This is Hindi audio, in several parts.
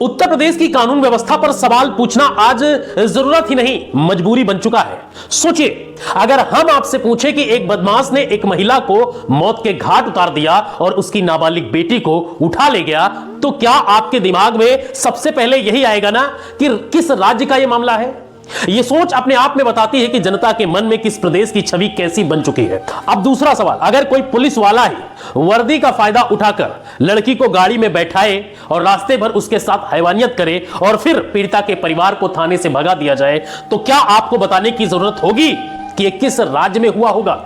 उत्तर प्रदेश की कानून व्यवस्था पर सवाल पूछना आज जरूरत ही नहीं, मजबूरी बन चुका है। सोचिए, अगर हम आपसे पूछे कि एक बदमाश ने एक महिला को मौत के घाट उतार दिया और उसकी नाबालिग बेटी को उठा ले गया, तो क्या आपके दिमाग में सबसे पहले यही आएगा ना कि किस राज्य का यह मामला है? यह सोच अपने आप में बताती है कि जनता के मन में किस प्रदेश की छवि कैसी बन चुकी है। अब दूसरा सवाल, अगर कोई पुलिस वाला ही वर्दी का फायदा उठाकर लड़की को गाड़ी में बैठाए और रास्ते भर उसके साथ हैवानियत करे और फिर पीड़िता के परिवार को थाने से भगा दिया जाए, तो क्या आपको बताने की जरूरत होगी कि यह किस राज्य में हुआ होगा?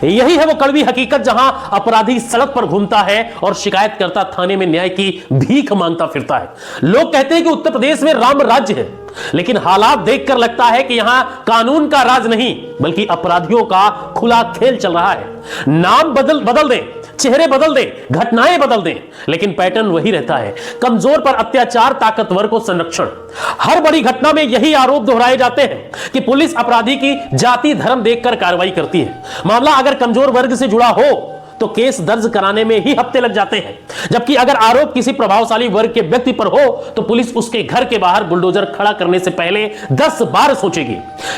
यही है वो कड़वी हकीकत जहां अपराधी सड़क पर घूमता है और शिकायतकर्ता थाने में न्याय की भीख मांगता फिरता है। लोग कहते हैं कि उत्तर प्रदेश में राम राज्य है, लेकिन हालात देखकर लगता है कि यहां कानून का राज नहीं बल्कि अपराधियों का खुला खेल चल रहा है। नाम बदल दें, चेहरे बदल दें, घटनाएं बदल दें, लेकिन पैटर्न वही रहता है। कमजोर पर अत्याचार, ताकतवर को संरक्षण। हर बड़ी घटना में यही आरोप दोहराए जाते हैं कि पुलिस अपराधी की जाति धर्म देखकर कार्रवाई करती है। मामला अगर कमजोर वर्ग से जुड़ा हो तो केस दर्ज कराने में ही हफ्ते लग जाते हैं, जबकि अगर आरोप किसी प्रभावशाली वर्ग के व्यक्ति पर हो तो पुलिस उसके घर के बाहर बुलडोजर खड़ा करने से पहले 10 बार सोचेगी।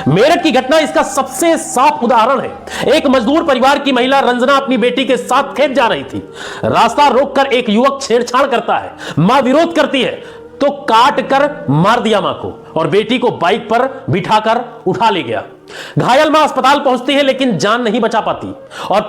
मेरठ की घटना इसका सबसे साफ उदाहरण है। एक मजदूर परिवार की महिला रंजना अपनी बेटी के साथ खेत जा रही थी। रास्ता रोककर एक युवक छेड़छाड़ करता है। मां विरोध करती है तो काट कर मार दिया मां को और बेटी को बाइक पर बिठाकर उठा ले गया। घायल मां अस्पताल पहुंचती है लेकिन जान नहीं बचा पाती और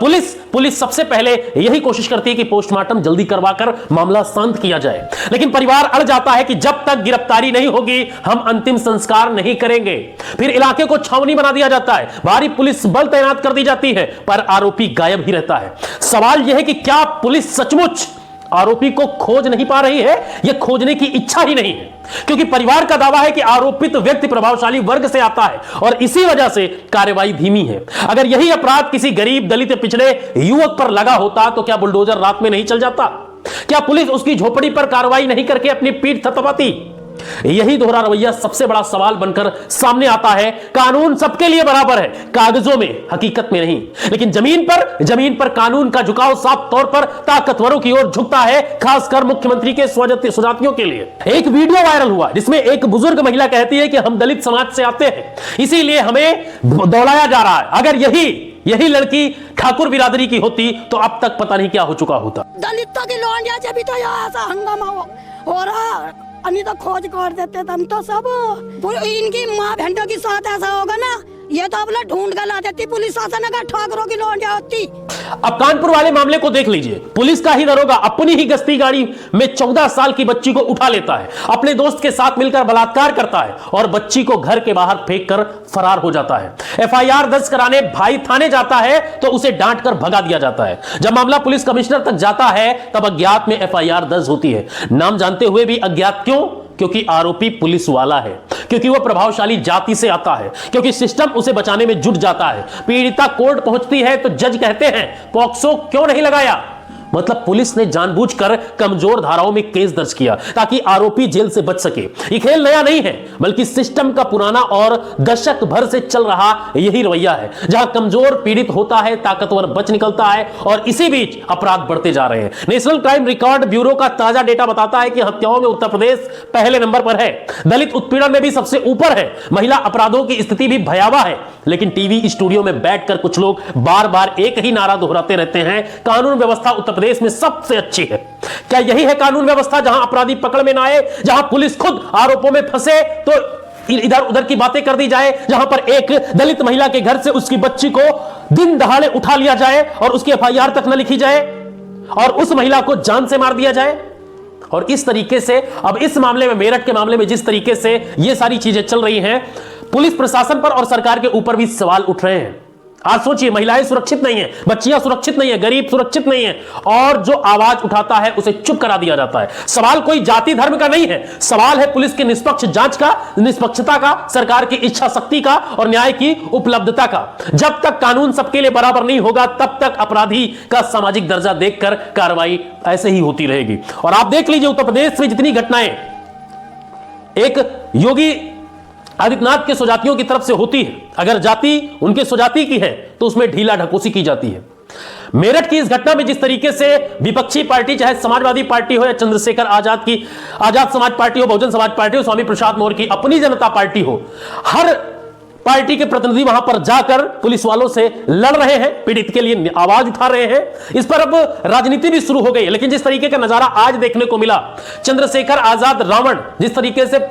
पुलिस सबसे पहले यही कोशिश करती है कि पोस्टमार्टम जल्दी करवाकर मामला शांत किया जाए, लेकिन परिवार अड़ जाता है कि जब तक गिरफ्तारी नहीं होगी हम अंतिम संस्कार नहीं करेंगे। फिर इलाके को छावनी बना दिया जाता है, भारी पुलिस बल तैनात कर दी जाती है, पर आरोपी गायब ही रहता है। सवाल यह है कि क्या पुलिस सचमुच आरोपी को खोज नहीं पा रही है? यह खोजने की इच्छा ही नहीं है, क्योंकि परिवार का दावा है कि आरोपित व्यक्ति प्रभावशाली वर्ग से आता है और इसी वजह से कार्रवाई धीमी है। अगर यही अपराध किसी गरीब, दलित या पिछड़े युवक पर लगा होता तो क्या बुलडोजर रात में नहीं चल जाता? क्या पुलिस उसकी झोपड़ी पर कार्रवाई नहीं करके अपनी पीठ थपथपाती? यही दोहरा रवैया सबसे बड़ा सवाल बनकर सामने आता है। कानून सबके लिए बराबर है, कागजों में, हकीकत में नहीं। लेकिन जमीन पर कानून का झुकाव साफ तौर पर ताकतवरों की ओर झुकता है, खासकर मुख्यमंत्री के स्वजातियों के लिए। एक वीडियो वायरल हुआ जिसमें एक बुजुर्ग महिला कहती है कि हम दलित समाज से आते हैं, इसीलिए हमें दौड़ाया जा रहा है। अगर यही लड़की ठाकुर बिरादरी की होती तो अब तक पता नहीं क्या हो चुका होता। दलितों की लौंडिया जब भी तो ऐसा हंगामा हो रहा, अन्य तो खोज कर देते हम तो सब। इनकी माँ बहनों के साथ ऐसा होगा ना, ये तो अपना ढूंढ कर ला देती पुलिस शासन अगर ठाकरों की लौंडिया होती। अब कानपुर वाले मामले को देख लीजिए। पुलिस का ही दरोगा अपनी ही गश्ती गाड़ी में 14 साल की बच्ची को उठा लेता है, अपने दोस्त के साथ मिलकर बलात्कार करता है और बच्ची को घर के बाहर फेंक कर फरार हो जाता है। एफआईआर दर्ज कराने भाई थाने जाता है तो उसे डांट कर भगा दिया जाता है। जब मामला पुलिस कमिश्नर तक जाता है तब अज्ञात में एफआईआर दर्ज होती है। नाम जानते हुए भी अज्ञात क्यों? क्योंकि आरोपी पुलिस वाला है, क्योंकि वह प्रभावशाली जाति से आता है, क्योंकि सिस्टम उसे बचाने में जुट जाता है। पीड़िता कोर्ट पहुंचती है तो जज कहते हैं पॉक्सो क्यों नहीं लगाया? मतलब पुलिस ने जानबूझकर कमजोर धाराओं में केस दर्ज किया ताकि आरोपी जेल से बच सके। यह खेल नया नहीं है बल्कि सिस्टम का पुराना और दशक भर से चल रहा यही रवैया है। जहां कमजोर पीड़ित होता है, ताकतवर बच निकलता है और इसी बीच अपराध बढ़ते जा रहे हैं। नेशनल क्राइम रिकॉर्ड ब्यूरो का ताजा डेटा बताता है कि हत्याओं में उत्तर प्रदेश पहले नंबर पर है। दलित उत्पीड़न में भी सबसे ऊपर है। महिला अपराधों की स्थिति भी भयावह है। लेकिन टीवी स्टूडियो में बैठकर कुछ लोग बार बार एक ही नारा दोहराते रहते हैं, कानून व्यवस्था उत्तर प्रदेश में सबसे अच्छी है। क्या यही है कानून व्यवस्था जहां अपराधी पकड़ में ना आए, जहां पुलिस खुद आरोपों में फंसे तो इधर उधर की बातें कर दी जाए, जहां पर एक दलित महिला के घर से उसकी बच्ची को दिन दहाड़े उठा लिया जाए और उसकी एफआईआर तक न लिखी जाए और उस महिला को जान से मार दिया जाए? और इस तरीके से अब इस मामले में, मेरठ के मामले में जिस तरीके से ये सारी चीजें चल रही हैं, पुलिस प्रशासन पर और सरकार के ऊपर भी सवाल उठ रहे हैं। आज सोचिए, महिलाएं सुरक्षित नहीं है, बच्चियां सुरक्षित नहीं है, गरीब सुरक्षित नहीं है और जो आवाज उठाता है उसे चुप करा दिया जाता है। सवाल कोई जाति धर्म का नहीं है, सवाल है पुलिस की निष्पक्ष जांच का, निष्पक्षता का, सरकार की इच्छा शक्ति का और न्याय की उपलब्धता का। जब तक कानून सबके लिए बराबर नहीं होगा तब तक अपराधी का सामाजिक दर्जा देखकर कार्रवाई ऐसे ही होती रहेगी। और आप देख लीजिए उत्तर प्रदेश में जितनी घटनाएं एक योगी आदित्यनाथ के स्वजातियों की तरफ से होती है, अगर जाति उनके स्वजाति की है तो उसमें ढीला ढकोसी की जाती है। मेरठ की इस घटना में जिस तरीके से विपक्षी पार्टी, चाहे समाजवादी पार्टी हो या चंद्रशेखर आजाद समाज पार्टी हो, बहुजन समाज पार्टी हो, स्वामी प्रसाद मौर्य की अपनी जनता पार्टी हो, हर पार्टी के प्रतिनिधि वहां पर जाकर पुलिस वालों से लड़ रहे हैं, पीड़ित के लिए आवाज उठा रहे हैं। इस पर अब राजनीति भी शुरू हो गई। लेकिन जिस तरीके का नजारा आज देखने को मिला, चंद्रशेखर आजाद रावण जिस तरीके से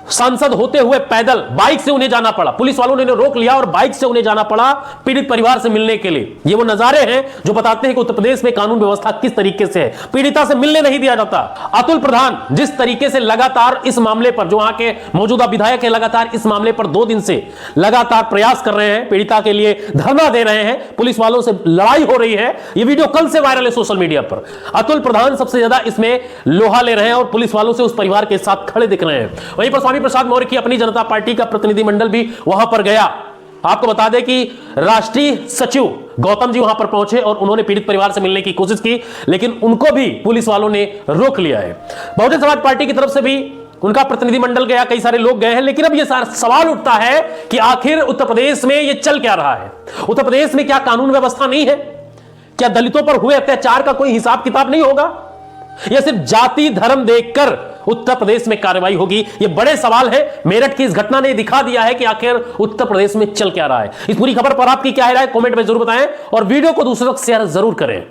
सांसद होते हुए पैदल बाइक से उन्हें जाना पड़ा, पुलिस वालों ने रोक लिया और बाइक से उन्हें जाना पड़ा पीड़ित परिवार से मिलने के लिए। ये वो नजारे हैं जो बताते हैं कि उत्तर प्रदेश में कानून व्यवस्था किस तरीके से है। पीड़िता से मिलने नहीं दिया जाता। अतुल प्रधान जिस तरीके से लगातार इस मामले पर, जो वहां के मौजूदा विधायक है, लगातार इस मामले पर 2 दिन से लगातार प्रयास कर रहे हैं, पीड़िता के लिए धरना दे रहे हैं, पुलिस वालों से लड़ाई हो रही है। यह वीडियो कल से वायरल है सोशल मीडिया पर। अतुल प्रधान सबसे ज्यादा इसमें लोहा ले रहे हैं और पुलिस वालों से उस परिवार के साथ खड़े दिख रहे हैं। वहीं पर स्वामी प्रसाद मौर्य की अपनी जनता पार्टी का प्रतिनिधिमंडल भी वहां पर गया। आपको बता दें कि राष्ट्रीय सचिव गौतम जी वहां पर पहुंचे और उन्होंने पीड़ित परिवार से मिलने की कोशिश की, लेकिन उनको भी पुलिस वालों ने रोक लिया है। बहुजन समाज पार्टी की तरफ से भी उनका प्रतिनिधिमंडल गया, कई सारे लोग गए हैं। लेकिन अब यह सवाल उठता है कि आखिर उत्तर प्रदेश में यह चल क्या रहा है? उत्तर प्रदेश में क्या कानून व्यवस्था नहीं है? क्या दलितों पर हुए अत्याचार का कोई हिसाब किताब नहीं होगा, या सिर्फ जाति धर्म देखकर उत्तर प्रदेश में कार्रवाई होगी? ये बड़े सवाल है। मेरठ की इस घटना ने दिखा दिया है कि आखिर उत्तर प्रदेश में चल क्या रहा है। इस पूरी खबर पर आपकी क्या राय है, कमेंट में जरूर बताएं और वीडियो को दूसरों तक शेयर जरूर करें।